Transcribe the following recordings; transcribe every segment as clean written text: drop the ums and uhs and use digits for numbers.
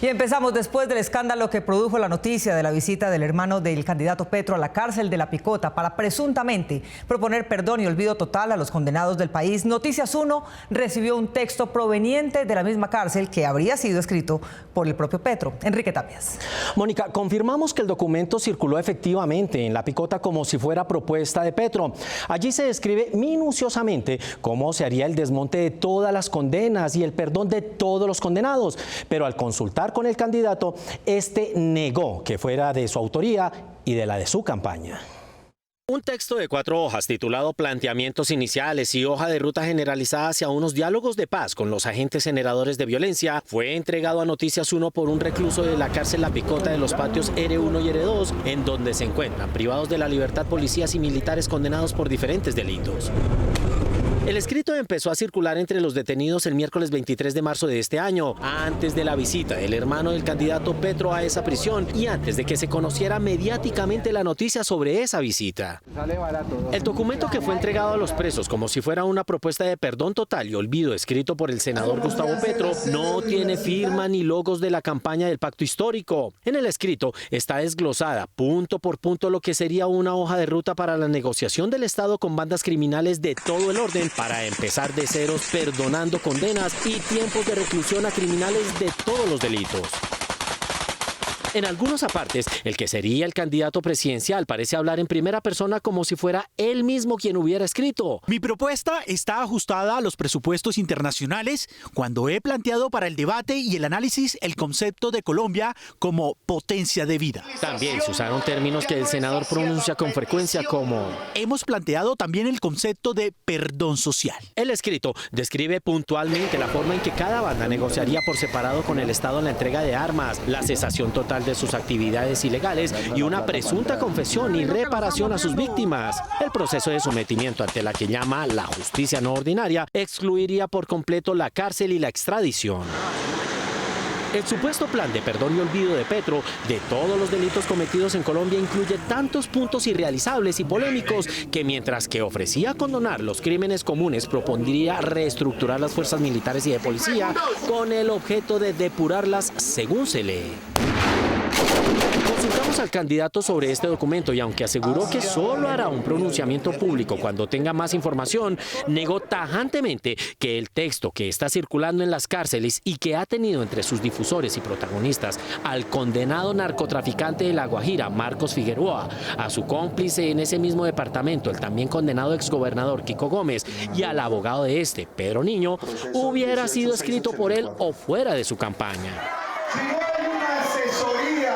Y empezamos después del escándalo que produjo la noticia de la visita del hermano del candidato Petro a la cárcel de La Picota para presuntamente proponer perdón y olvido total a los condenados del país. Noticias 1 recibió un texto proveniente de la misma cárcel que habría sido escrito por el propio Petro. Enrique Tapias. Mónica, confirmamos que el documento circuló efectivamente en La Picota como si fuera propuesta de Petro. Allí se describe minuciosamente cómo se haría el desmonte de todas las condenas y el perdón de todos los condenados. Pero al consultar con el candidato, este negó que fuera de su autoría y de la de su campaña. Un texto de 4 hojas titulado Planteamientos iniciales y hoja de ruta generalizada hacia unos diálogos de paz con los agentes generadores de violencia fue entregado a Noticias 1 por un recluso de la cárcel La Picota de los patios R1 y R2, en donde se encuentran privados de la libertad policías y militares condenados por diferentes delitos. El escrito empezó a circular entre los detenidos el miércoles 23 de marzo de este año, antes de la visita del hermano del candidato Petro a esa prisión y antes de que se conociera mediáticamente la noticia sobre esa visita. El documento, que fue entregado a los presos como si fuera una propuesta de perdón total y olvido escrito por el senador Gustavo Petro, no tiene firma ni logos de la campaña del pacto histórico. En el escrito está desglosada punto por punto lo que sería una hoja de ruta para la negociación del Estado con bandas criminales de todo el orden, para empezar de ceros perdonando condenas y tiempos de reclusión a criminales de todos los delitos. En algunos apartes, el que sería el candidato presidencial parece hablar en primera persona como si fuera él mismo quien hubiera escrito. Mi propuesta está ajustada a los presupuestos internacionales cuando he planteado para el debate y el análisis el concepto de Colombia como potencia de vida. También se usaron términos que el senador pronuncia con frecuencia como... Hemos planteado también el concepto de perdón social. El escrito describe puntualmente la forma en que cada banda negociaría por separado con el Estado la entrega de armas, la cesación total de sus actividades ilegales y una presunta confesión y reparación a sus víctimas. El proceso de sometimiento ante la que llama la justicia no ordinaria excluiría por completo la cárcel y la extradición. El supuesto plan de perdón y olvido de Petro de todos los delitos cometidos en Colombia incluye tantos puntos irrealizables y polémicos que mientras que ofrecía condonar los crímenes comunes, propondría reestructurar las fuerzas militares y de policía con el objeto de depurarlas según se lee. Consultamos al candidato sobre este documento y aunque aseguró que solo hará un pronunciamiento público cuando tenga más información, negó tajantemente que el texto que está circulando en las cárceles y que ha tenido entre sus difusores y protagonistas al condenado narcotraficante de La Guajira, Marcos Figueroa, a su cómplice en ese mismo departamento, el también condenado exgobernador Kiko Gómez, y al abogado de este, Pedro Niño, hubiera sido escrito por él o fuera de su campaña.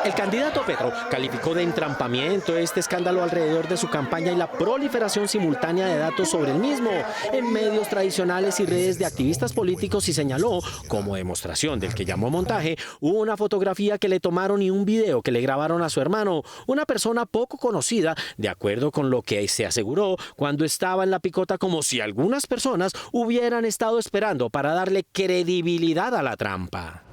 El candidato Petro calificó de entrampamiento este escándalo alrededor de su campaña y la proliferación simultánea de datos sobre el mismo en medios tradicionales y redes de activistas políticos y señaló, como demostración del que llamó montaje, una fotografía que le tomaron y un video que le grabaron a su hermano, una persona poco conocida, de acuerdo con lo que se aseguró cuando estaba en La Picota, como si algunas personas hubieran estado esperando para darle credibilidad a la trampa.